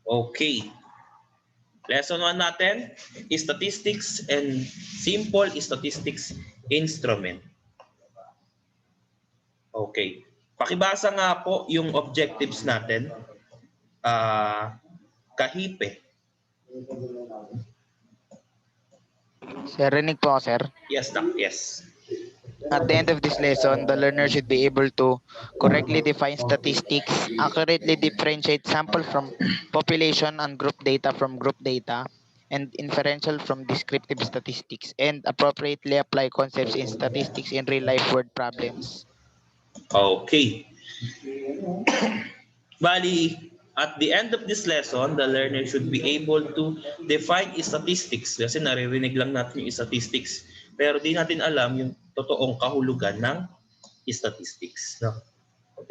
Okay. Lesson 1 natin, statistics and simple statistics instrument. Okay. Pakibasa nga po yung objectives natin. Kahipe. Sir, rinig po ako, sir. Yes, Doc. Yes. At the end of this lesson, the learner should be able to correctly define statistics, accurately differentiate sample from population and group data from group data, and inferential from descriptive statistics, and appropriately apply concepts in statistics in real-life word problems. Okay. Bali, at the end of this lesson, the learner should be able to define statistics. Kasi naririnig lang natin yung statistics. Pero di natin alam yung totoong kahulugan ng statistics. No?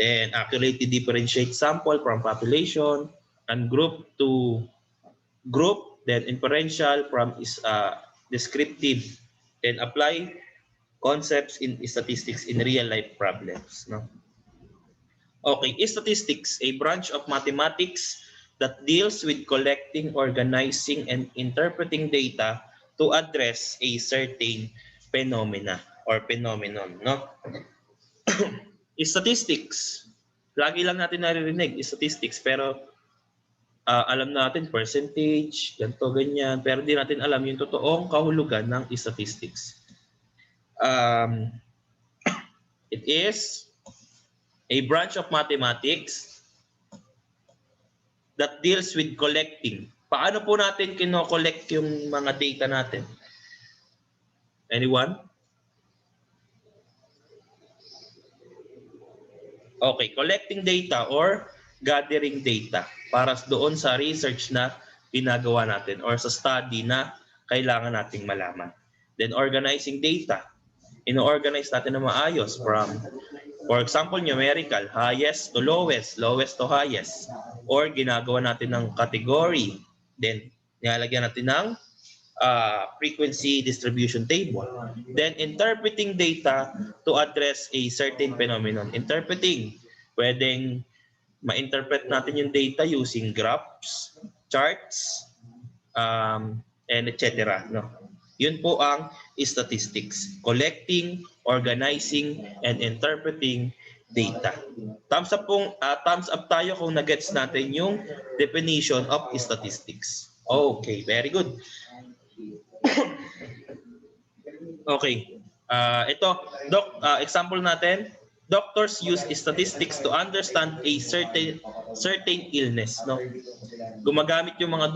Then, accurately differentiate sample from population and group to group. Then, inferential from descriptive. Then, apply concepts in statistics in real-life problems. No? Okay, statistics, a branch of mathematics that deals with collecting, organizing, and interpreting data to address a certain phenomena or phenomenon. No? Statistics, lagi lang natin naririnig, statistics, pero alam natin percentage, ganito, ganyan, pero di natin alam yung totoong kahulugan ng statistics. It is a branch of mathematics that deals with collecting. Paano po natin kino-collect yung mga data natin? Anyone? Okay, collecting data or gathering data para doon sa research na ginagawa natin or sa study na kailangan nating malaman. Then organizing data. Ino-organize natin na maayos from, for example, numerical, highest to lowest, lowest to highest. Or ginagawa natin ng category. Then, nilalagyan natin ng frequency distribution table. Then, interpreting data to address a certain phenomenon. Interpreting, pwedeng ma-interpret natin yung data using graphs, charts, and etc. No? Yun po ang statistics. Collecting, organizing, and interpreting data. Thumbs up tayo kung na-gets natin yung definition of statistics. Okay, very good. Okay. Ito, example natin. Doctors use statistics to understand a certain illness. No? Gumagamit yung mga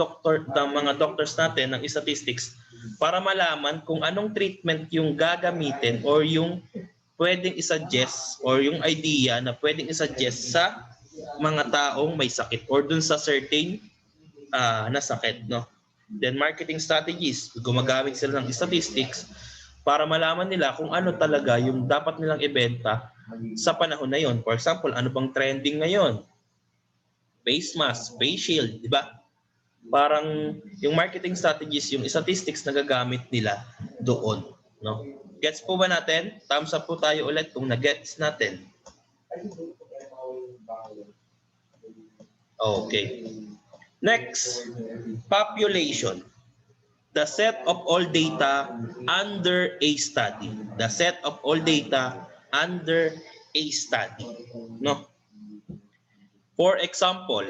doctors natin ng statistics para malaman kung anong treatment yung gagamitin or yung pwedeng isuggest or yung idea na pwedeng isuggest sa mga taong may sakit or dun sa certain na sakit. No? Then marketing strategies, gumagamit sila ng statistics para malaman nila kung ano talaga yung dapat nilang ibenta sa panahon na yon. For example, ano bang trending ngayon? Face mask, face shield, di ba? Parang yung marketing strategies, yung statistics na gagamit nila doon. No? Gets po ba natin? Thumbs up po tayo ulit kung na-gets natin. Okay. Next, population. The set of all data under a study. The set of all data under a study. No? For example,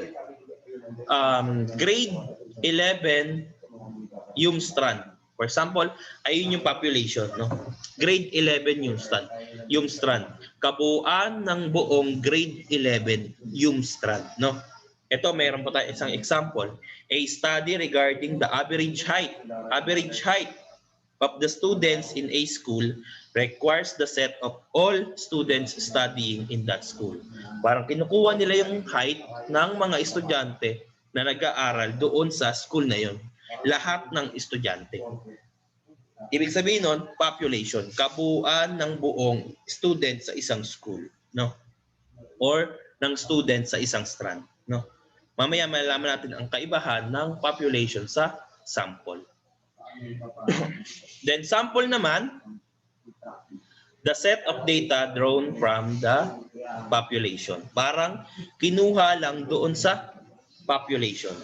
grade 11 Yumstrand. For example, ayun yung population. No? Grade 11 Yumstrand. Kabuuan ng buong grade 11 Yumstrand. No? Ito, mayroon po tayo isang example. A study regarding the average height. Average height of the students in a school requires the set of all students studying in that school. Parang kinukuha nila yung height ng mga estudyante na nag-aaral doon sa school na yon. Lahat ng estudyante. Ibig sabihin nun, population, kabuuan ng buong student sa isang school, no? Or ng student sa isang strand, no? Mamaya malalaman natin ang kaibahan ng population sa sample. Then sample naman, the set of data drawn from the population. Parang kinuha lang doon sa population.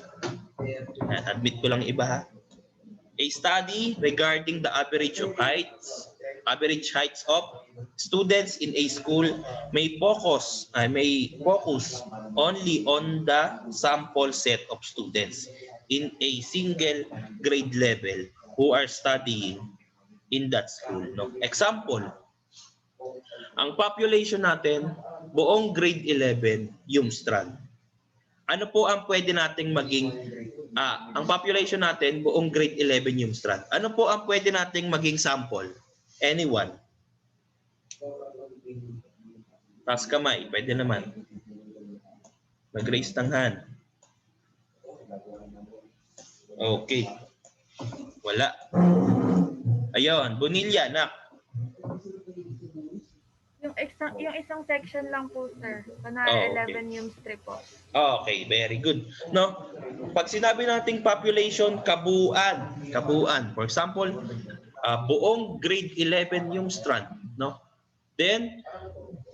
Admit ko lang iba ha. A study regarding the average heights of students in a school may focus only on the sample set of students in a single grade level who are studying in that school. No? Example, ang population natin, buong grade 11, Yumstrand. Ano po ang pwede nating maging, ang population natin, buong grade 11 Yumstrand. Ano po ang pwede nating maging sample? Anyone? Taas kamay, pwede naman. Mag-raise ng hand. Okay. Wala. Ayun, Bonilla, nak. Yung isang section lang po, sir. Kunwari, Oh, okay. 11 yung strip po. Okay, very good. No, pag sinabi nating population, kabuuan. For example, buong grade 11 yung strand, no? Then,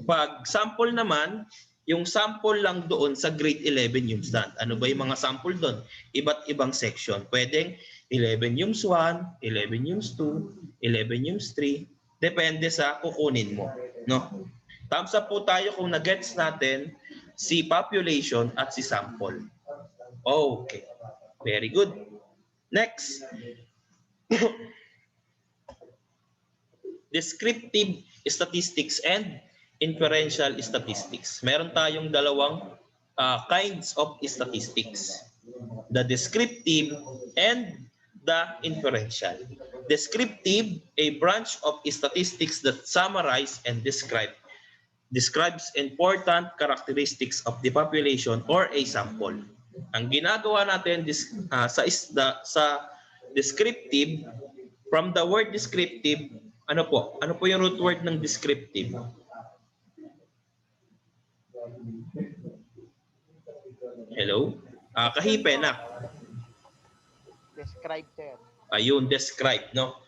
pag sample naman, yung sample lang doon sa grade 11 yung strand. Ano ba yung mga sample doon? Iba't ibang section. Pwedeng 11 yung 1, 11 yung 2, 11 yung 3. Depende sa kukunin mo, no? Thumbs up po tayo kung na-gets natin si population at si sample. Okay. Very good. Next. Descriptive statistics and inferential statistics. Meron tayong dalawang kinds of statistics. The descriptive and the inferential. Descriptive, a branch of statistics that summarize and describes important characteristics of the population or a sample. Ang ginagawa natin sa descriptive, from the word descriptive, ano po? Ano po yung root word ng descriptive? Hello? Kahipe na. Describe, sir. Ayun, describe, no?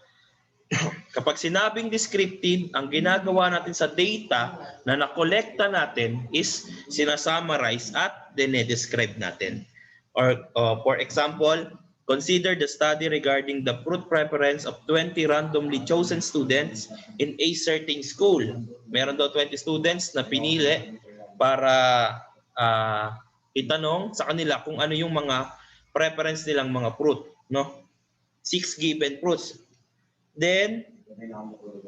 Kapag sinabing descriptive, ang ginagawa natin sa data na nakolekta natin is sinasummarize at dinedescribe natin. Or for example, consider the study regarding the fruit preference of 20 randomly chosen students in a certain school. Meron daw 20 students na pinili para itanong sa kanila kung ano yung mga preference nilang mga fruit, no? 6 given fruits. Then,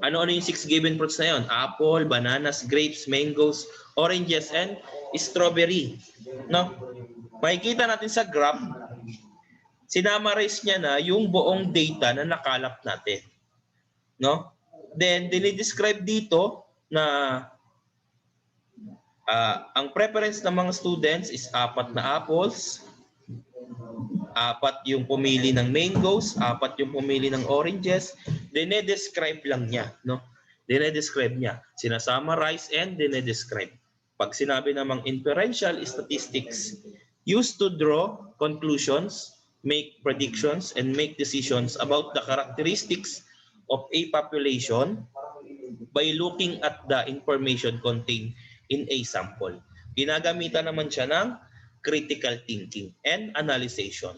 ano-ano yung 6 given fruits na yun? Apple, bananas, grapes, mangoes, oranges, and strawberry. No? Makikita natin sa graph, sinamarize niya na yung buong data na nakalap natin. No? Then, dinidescribe dito na ang preference ng mga students is 4 na apples, 4 yung pumili ng mangoes, 4 yung pumili ng oranges. Dinedescribe lang niya, no? Dinedescribe niya. Sinasummarize and dinedescribe. Pag sinabi namang inferential statistics, used to draw conclusions, make predictions, and make decisions about the characteristics of a population by looking at the information contained in a sample. Ginagamitan naman siya ng critical thinking and analyzation.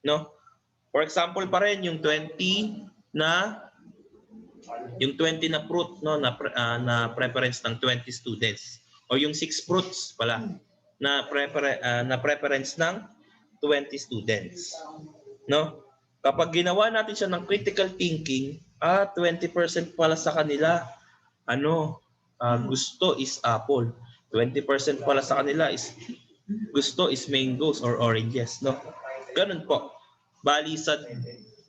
No? For example pa rin yung 20 na fruit, no, na preference ng 20 students, o yung 6 fruits pala na preference ng 20 students, no? Kapag ginawa natin siya ng critical thinking, 20% pala sa kanila gusto is apple, 20% pala sa kanila is gusto is mangoes or oranges, no? Ganun po. Bali sa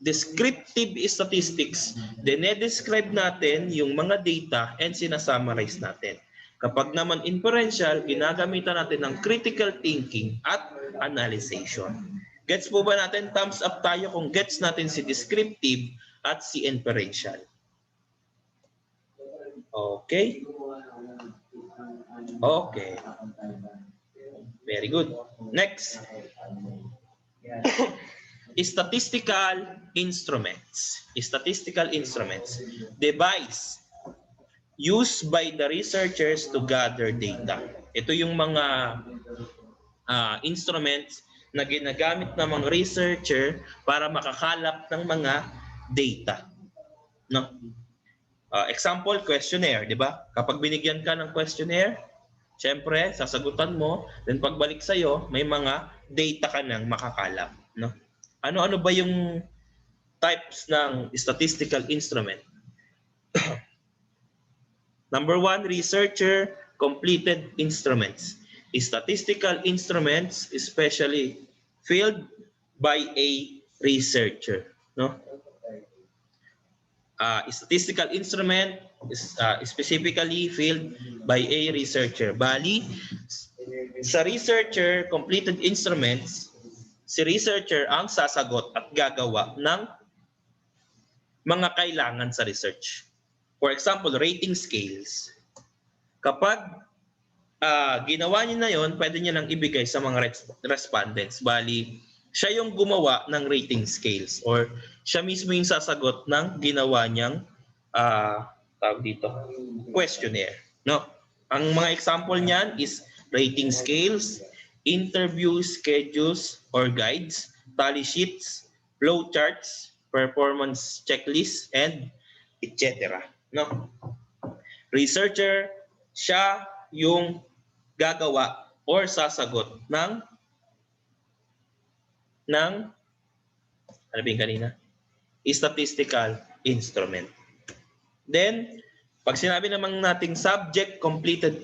descriptive statistics, dinedescribe natin yung mga data and sinasummarize natin. Kapag naman inferential, ginagamitan natin ng critical thinking at analyzation. Gets po ba natin? Thumbs up tayo kung gets natin si descriptive at si inferential. Okay? Okay. Very good. Next. Statistical instruments. Statistical instruments. Device used by the researchers to gather data. Ito yung mga instruments na ginagamit ng mga researcher para makakalap ng mga data. No? Example, questionnaire, di ba? Kapag binigyan ka ng questionnaire, syempre, sasagutan mo, then pagbalik sa'yo, may mga data ka nang makakalap. No? Ano-ano ba yung types ng statistical instrument? Number 1, researcher completed instruments. Statistical instruments, especially filled by a researcher. No? Statistical instrument is specifically filled by a researcher. Bali, sa researcher completed instruments, si researcher ang sasagot at gagawa ng mga kailangan sa research. For example, rating scales. Kapag ginawa niya na yon, pwede niya nang ibigay sa mga respondents. Bali, siya yung gumawa ng rating scales or siya mismo yung sasagot ng ginawa niyang tawag dito, questionnaire. No? Ang mga example niyan is rating scales, interview schedules or guides, tally sheets, flow charts, performance checklists, and etc. No? Researcher, siya yung gagawa or sasagot ng ano ba yung kanina? Statistical instrument. Then, pag sinabi naman nating subject completed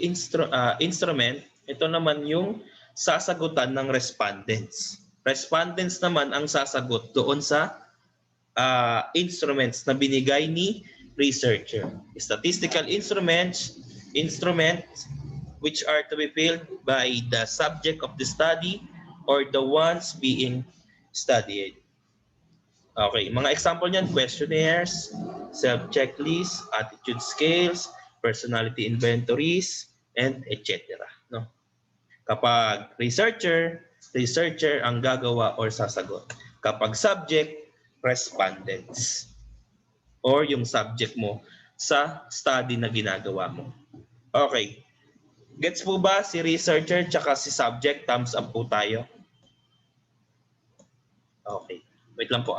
instrument, ito naman yung sasagutan ng respondents. Respondents naman ang sasagot doon sa instruments na binigay ni researcher. Statistical instruments which are to be filled by the subject of the study or the ones being studied. Okay, mga example niyan, questionnaires, self-checklists, attitude scales, personality inventories, and etc. No? Kapag researcher ang gagawa or sasagot. Kapag subject, respondents. Or yung subject mo sa study na ginagawa mo. Okay. Gets po ba si researcher tsaka si subject? Thumbs up po tayo. Okay. Wait lang po .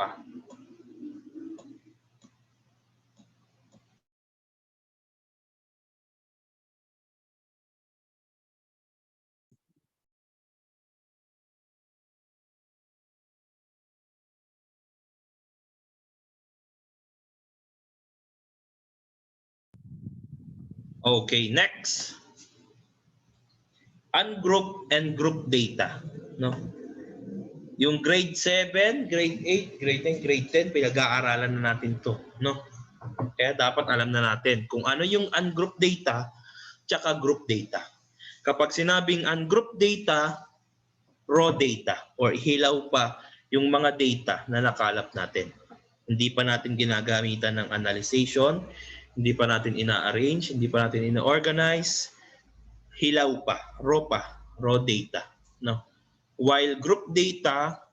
Okay, next. Ungroup and group data. No? Yung grade 7, grade 8, grade 9, grade 10, pinag-aaralan na natin to. No? Kaya dapat alam na natin kung ano yung ungroup data tsaka group data. Kapag sinabing ungroup data, raw data or hilaw pa yung mga data na nakalap natin. Hindi pa natin ginagamitan ng analyzation, hindi pa natin ina-arrange, hindi pa natin ina-organize, hilaw pa, raw data. No? While group data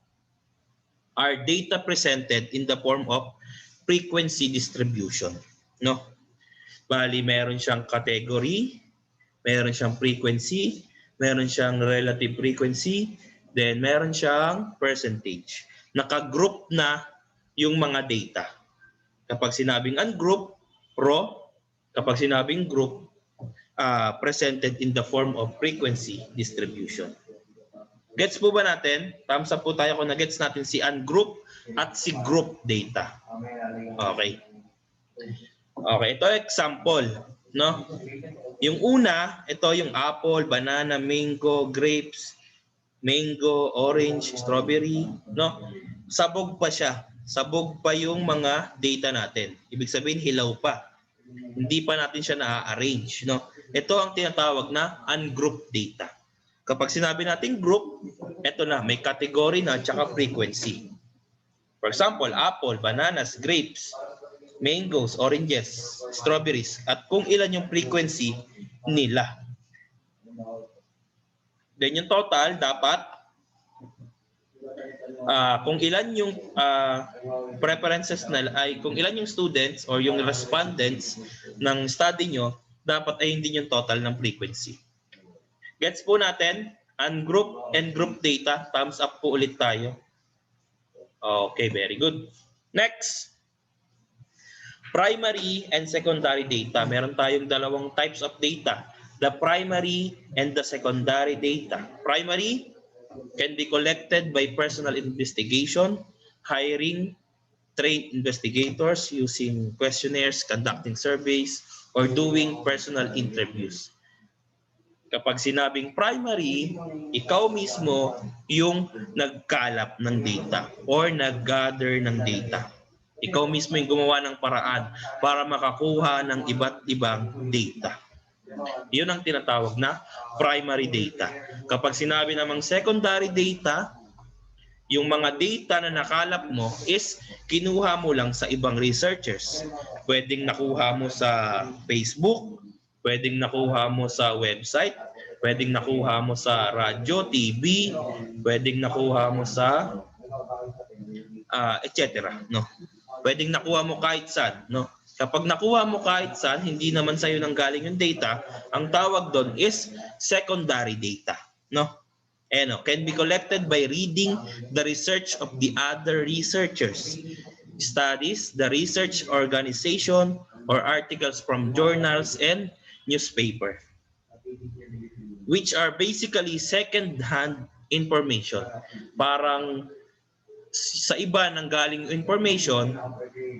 are data presented in the form of frequency distribution. No? Bali, meron siyang category, meron siyang frequency, meron siyang relative frequency, then meron siyang percentage. Naka-group na yung mga data. Kapag sinabing ungroup, raw. Kapag sinabing group, presented in the form of frequency distribution. Gets po ba natin? Thumbs up po tayo kung na-gets natin si ungroup at si group data. Okay. Okay, ito example, no? Yung una, ito yung apple, banana, mango, grapes, mango, orange, strawberry, no? Sabog pa siya. Sabog pa yung mga data natin. Ibig sabihin, hilaw pa. Hindi pa natin siya na-arrange, no? Ito ang tinatawag na ungroup data. Kapag sinabi natin group, ito na, may category na tsaka frequency. For example, apple, bananas, grapes, mangoes, oranges, strawberries, at kung ilan yung frequency nila. Then yung total, dapat kung ilan yung preferences na ay kung ilan yung students or yung respondents ng study nyo, dapat ay hindi yung total ng frequency. Gets po natin? Ungroup and group data, thumbs up po ulit tayo. Okay, very good. Next, primary and secondary data. Meron tayong dalawang types of data. The primary and the secondary data. Primary can be collected by personal investigation, hiring trained investigators using questionnaires, conducting surveys, or doing personal interviews. Kapag sinabing primary, ikaw mismo yung nagkalap ng data or nag-gather ng data. Ikaw mismo yung gumawa ng paraan para makakuha ng iba't ibang data. Yun ang tinatawag na primary data. Kapag sinabi namang secondary data, yung mga data na nakalap mo is kinuha mo lang sa ibang researchers. Pwedeng nakuha mo sa Facebook, pwedeng nakuha mo sa website, pwedeng nakuha mo sa radyo, TV, pwedeng nakuha mo sa etc. No? Pwedeng nakuha mo kahit saan. No? Kapag nakuha mo kahit saan, hindi naman sa'yo nang galing yung data, ang tawag doon is secondary data. No? Can be collected by reading the research of the other researchers, studies, the research organization, or articles from journals and newspaper, which are basically second-hand information. Parang sa iba nang galing information,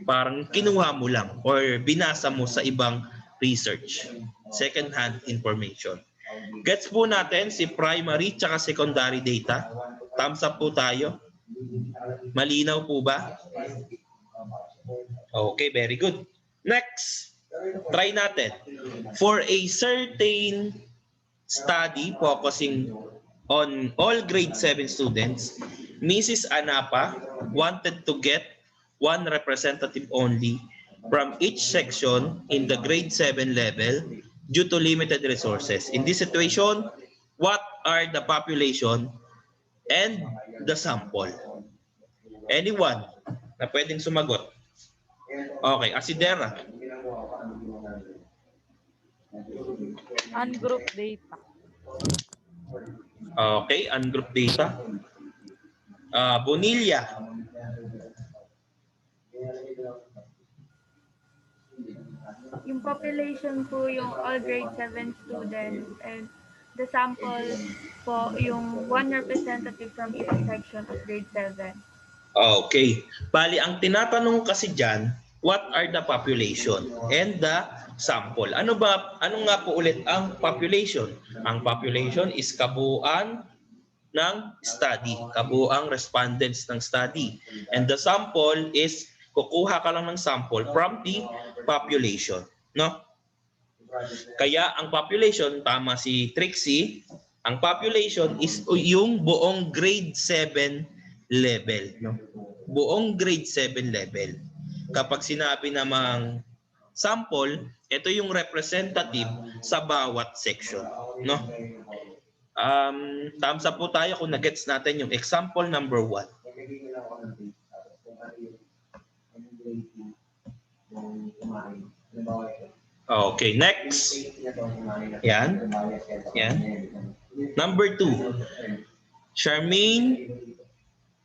parang kinuha mo lang or binasa mo sa ibang research. Second-hand information. Gets po natin si primary tsaka secondary data? Thumbs up po tayo. Malinaw po ba? Okay, very good. Next, try natin. For a certain study focusing on all grade 7 students, Mrs. Anapa wanted to get one representative only from each section in the grade 7 level due to limited resources. In this situation, what are the population and the sample? Anyone na pwedeng sumagot? Okay, Asidera. Ungroup data. Okay, ungroup data. Bonilla. Yung population po yung all grade 7 students and the sample po yung one representative from each section of grade 7. Okay. Bali, ang tinatanong kasi dyan, what are the population and the sample? Ano nga po ulit ang population? Ang population is kabuuan ng study, kabuuang respondents ng study. And the sample is kukuha ka lang ng sample from the population. No? Kaya ang population, tama si Trixie, ang population is yung buong grade 7 level. No? Buong grade 7 level. Kapag sinabi namang sample, ito yung representative sa bawat section. No? Thumbs up po tayo kung na-gets natin yung example number 1. Okay, next. Yan. Yan. Number 2. Charmaine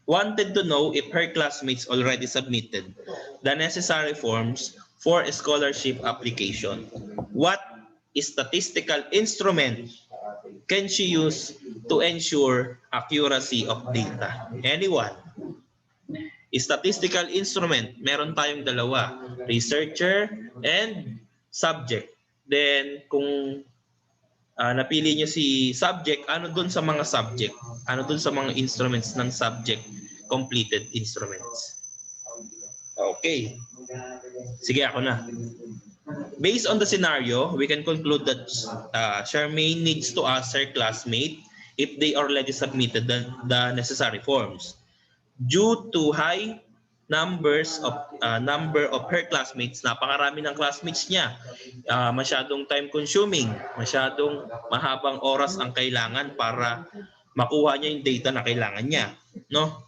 wanted to know if her classmates already submitted the necessary forms for a scholarship application. What statistical instrument can she use to ensure accuracy of data? Anyone? Statistical instrument, meron tayong dalawa, researcher and subject. Then kung napili nyo si subject, ano dun sa mga subject? Ano dun sa mga instruments ng subject completed instruments? Okay. Sige, ako na. Based on the scenario, we can conclude that Charmaine needs to ask her classmate if they already submitted the necessary forms. Due to high number of her classmates, napakarami ng classmates niya, masyadong time consuming, masyadong mahabang oras ang kailangan para makuha niya yung data na kailangan niya, no?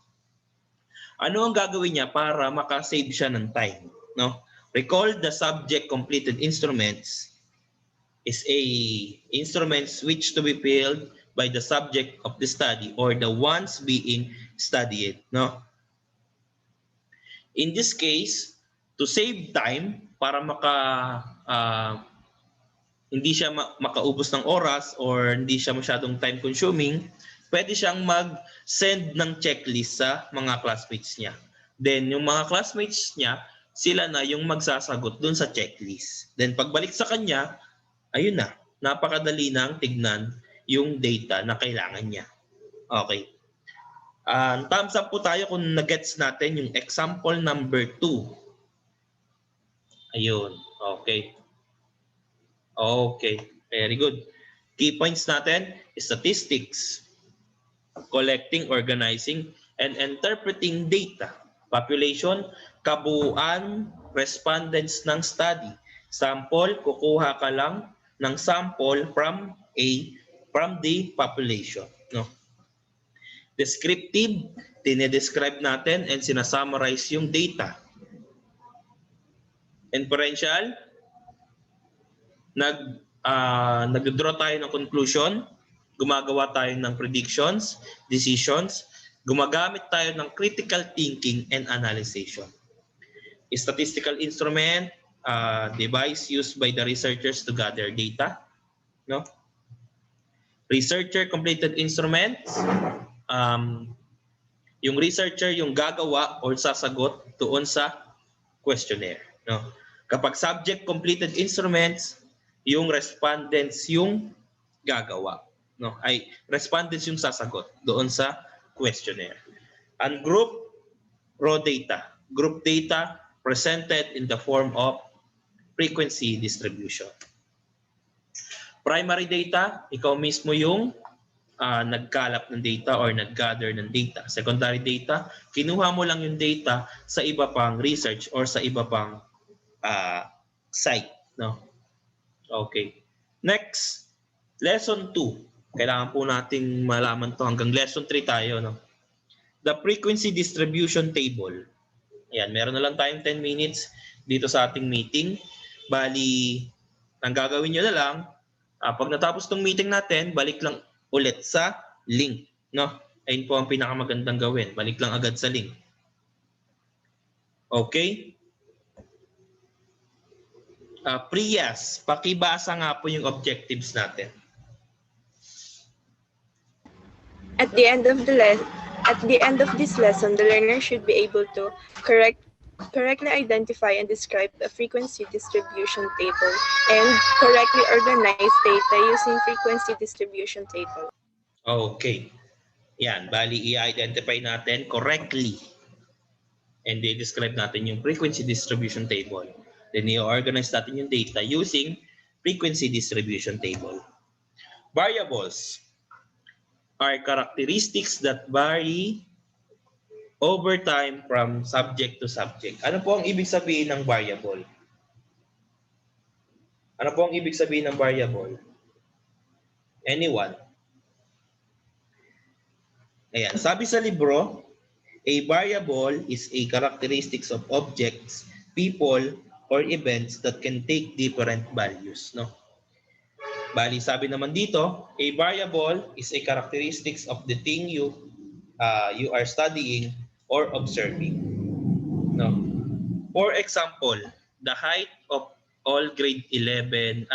Ano ang gagawin niya para makasave siya ng time, no? Recall the subject completed instruments is a instruments which to be filled by the subject of the study or the ones being studied, no? In this case, to save time para hindi siya makaubos ng oras or hindi siya masyadong time consuming, pwede siyang mag-send ng checklist sa mga classmates niya. Then yung mga classmates niya, sila na yung magsasagot dun sa checklist. Then pagbalik sa kanya, ayun na, napakadali nang tignan yung data na kailangan niya. Okay. Thumbs up po tayo kung nagets natin yung example number 2. Ayun. Okay. Okay. Very good. Key points natin, statistics, collecting, organizing, and interpreting data. Population, kabuuan, respondents ng study. Sample, kukuha ka lang ng sample from the population. No? Descriptive, dinedescribe natin and sinasummarize yung data. Inferential, nag-draw tayo ng conclusion, gumagawa tayo ng predictions, decisions, gumagamit tayo ng critical thinking and analysis. Statistical instrument, device used by the researchers to gather data. No? Researcher completed instruments, yung researcher yung gagawa or sasagot doon sa questionnaire. No? Kapag subject completed instruments, yung respondents yung gagawa. No? Ay, respondents yung sasagot doon sa questionnaire. And group, raw data. Group data presented in the form of frequency distribution. Primary data, ikaw mismo yung nagkalap ng data or nag-gather ng data. Secondary data, kinuha mo lang yung data sa iba pang research or sa iba pang site. No? Okay. Next, lesson 2. Kailangan po nating malaman to hanggang lesson 3 tayo. No? The frequency distribution table. Ayan, meron na lang tayong 10 minutes dito sa ating meeting. Bali, ang gagawin nyo na lang, pag natapos tong meeting natin, balik lang ulit sa link. No? Ayun po ang pinakamagandang gawin. Balik lang agad sa link. Okay? Priyas, pakibasa nga po yung objectives natin. At the end of this lesson, the learner should be able to correctly identify and describe a frequency distribution table and correctly organize data using frequency distribution table. Okay. Yan, bali i-identify natin correctly and i-describe natin yung frequency distribution table. Then i-organize natin yung data using frequency distribution table. Variables are characteristics that vary over time from subject to subject. Ano po ang ibig sabihin ng variable? Ano po ang ibig sabihin ng variable? Anyone? Ayan, sabi sa libro, a variable is a characteristics of objects, people, or events that can take different values. No? Bali, sabi naman dito, a variable is a characteristics of the thing you are studying or observing. No? For example, the height of all grade 7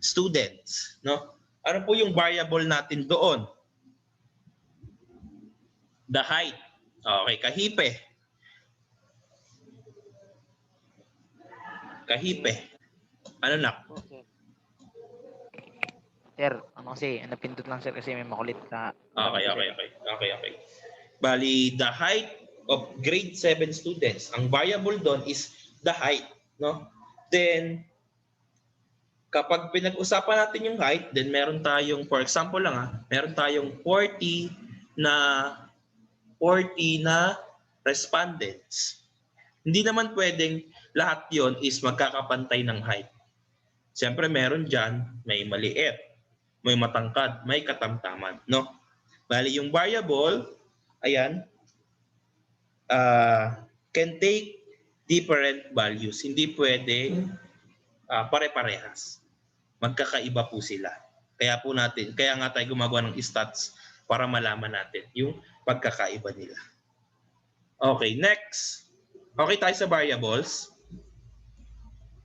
students. No? Ano po yung variable natin doon? The height. Okay, kahipe. Kahipe. Ano na? Sir, kasi napindot lang sir kasi may makulit ka. Okay. Bali, the height of grade 7 students. Ang variable doon is the height, no? Then kapag pinag-usapan natin yung height, then meron tayong, for example lang meron tayong 40 na respondents. Hindi naman pwedeng lahat yon is magkakapantay ng height. Siyempre meron dyan, may maliit, may matangkad, may katamtaman. No? Bali yung variable, ayan, can take different values. Hindi pwede pare-parehas. Magkakaiba po sila. Kaya nga tayo gumagawa ng stats para malaman natin yung pagkakaiba nila. Okay, next. Okay tayo sa variables.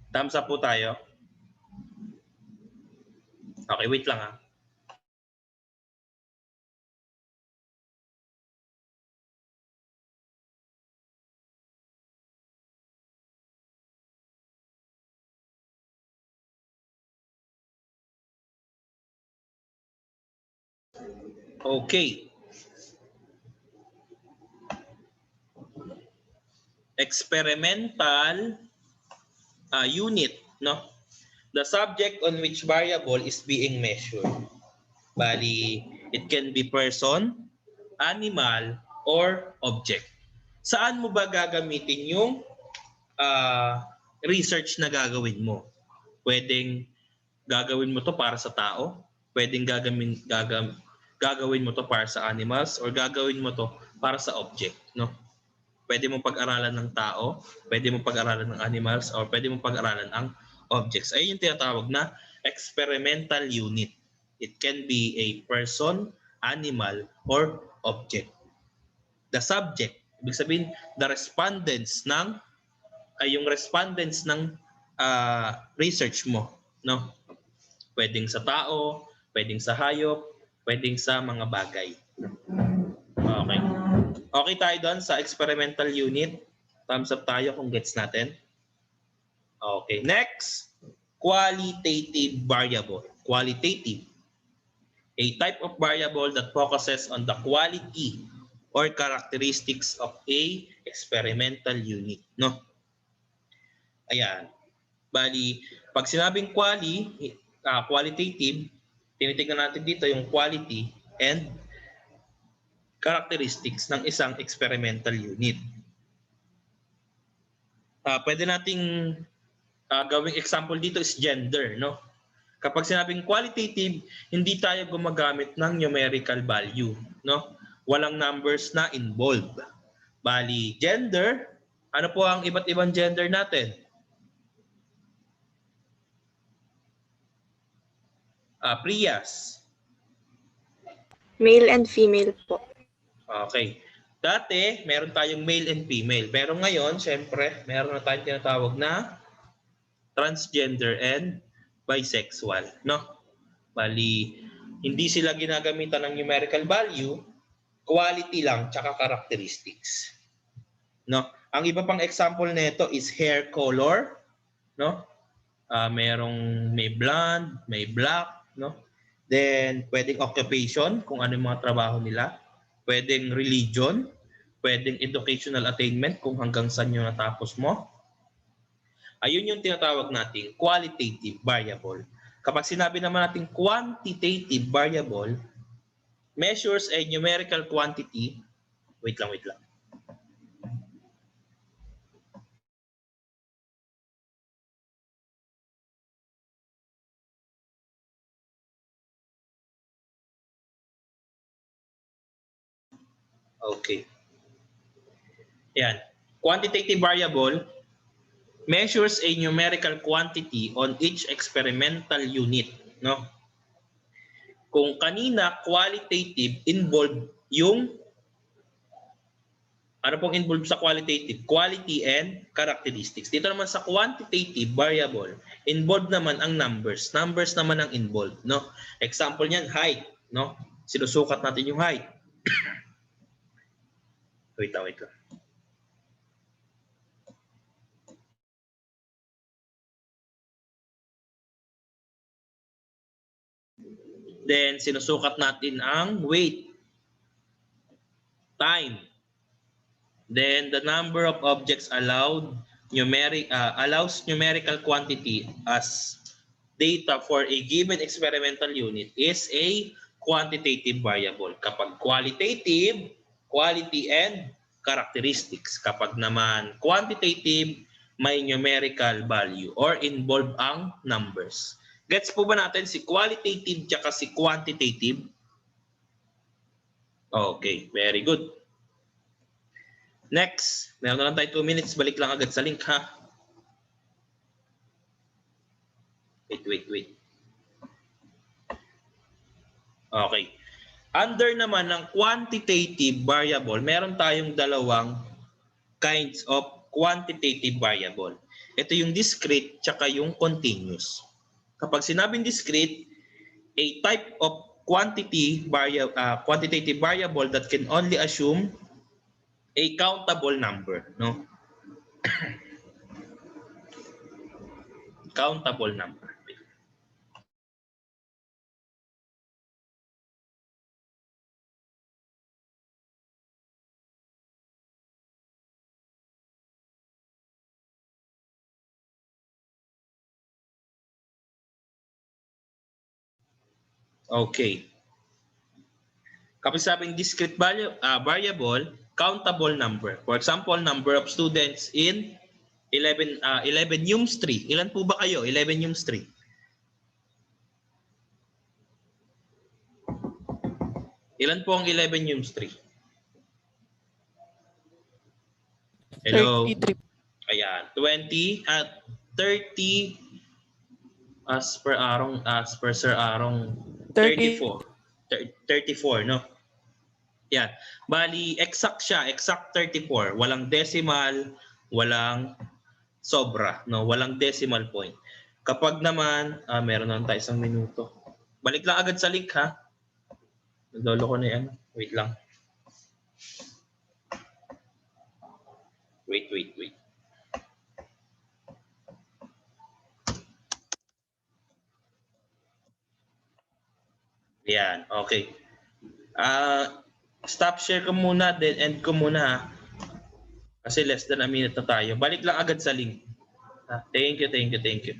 Thumbs up po tayo. Okay, wait lang ha. Okay. Experimental unit, no? The subject on which variable is being measured. Bali, it can be person, animal, or object. Saan mo ba gagamitin yung research na gagawin mo? Pwedeng gagawin mo to para sa tao, pwedeng gagawin mo to para sa animals, or gagawin mo to para sa object, no? Pwede mong pag-aralan ng tao, pwede mong pag-aralan ng animals, or pwede mong pag-aralan ang objects. Ayun yung tinatawag na experimental unit. It can be a person, animal, or object. The subject, ibig sabihin, the respondents ng research mo, no? Pwedeng sa tao, pwedeng sa hayop, pwedeng sa mga bagay. Okay. Okay tayo doon sa experimental unit. Thumbs up tayo kung gets natin. Okay. Next, qualitative variable. Qualitative. A type of variable that focuses on the quality or characteristics of a experimental unit. No? Ayan. Bali, pag sinabing qualitative, tinitingnan natin dito yung quality and characteristics ng isang experimental unit. Pwede nating gawing example dito is gender, no? Kapag sinabing qualitative, hindi tayo gumagamit ng numerical value, no? Walang numbers na involved. Bali, gender, ano po ang iba't ibang gender natin? Priyas. Male and female po. Okay. Dati, meron tayong male and female. Pero ngayon, syempre, meron na tayong tinatawag na transgender and bisexual, no? Bali, hindi sila ginagamitan ng numerical value, quality lang, tsaka characteristics. No? Ang iba pang example nito is hair color, no? May blonde, may black, no? Then, pwedeng occupation, kung ano yung mga trabaho nila. Pwedeng religion, pwedeng educational attainment, kung hanggang saan yung natapos mo. Ayun yung tinatawag nating qualitative variable. Kapag sinabi naman natin quantitative variable, measures a numerical quantity. Wait lang. Okay. Yan. Quantitative variable measures a numerical quantity on each experimental unit, no? Kung kanina qualitative involved yung ano pong involved sa qualitative? Quality and characteristics. Dito naman sa quantitative variable, involved naman ang numbers. Numbers naman ang involved, no? Example niyan, height, no? Sinusukat natin yung height. Wait lang. Then, sinusukat natin ang weight, time. Then, the number of objects allows numerical quantity as data for a given experimental unit is a quantitative variable. Kapag qualitative, quality and characteristics. Kapag naman quantitative, may numerical value or involved ang numbers. Gets po ba natin si qualitative tsaka si quantitative? Okay, very good. Next, meron na lang tayo 2 minutes. Balik lang agad sa link, ha? Wait. Okay. Under naman ng quantitative variable, meron tayong dalawang kinds of quantitative variable. Ito yung discrete tsaka yung continuous. Kapag sinabing discrete, a type of quantitative variable that can only assume a countable number, no? Countable number. Okay. Kapag sabing discrete variable, countable number. For example, number of students in 11 Yums 3. Ilan po ba kayo? 11 Yums 3. Ilan po ang 11 Yums 3? Hello? 33. Ayan. 20 at 30 as per Sir Arong 34. 34, no? Yan. Bali, exact siya. Exact 34. Walang decimal, walang sobra, no? Walang decimal point. Kapag naman, meron naman tayo 1 minuto. Balik lang agad sa link, ha? Nagdolo ko na yan. Wait lang. Wait. Yan, okay. Stop share ko muna, then end ko muna, ha? Kasi less than a minute na tayo. Balik lang agad sa link. Thank you.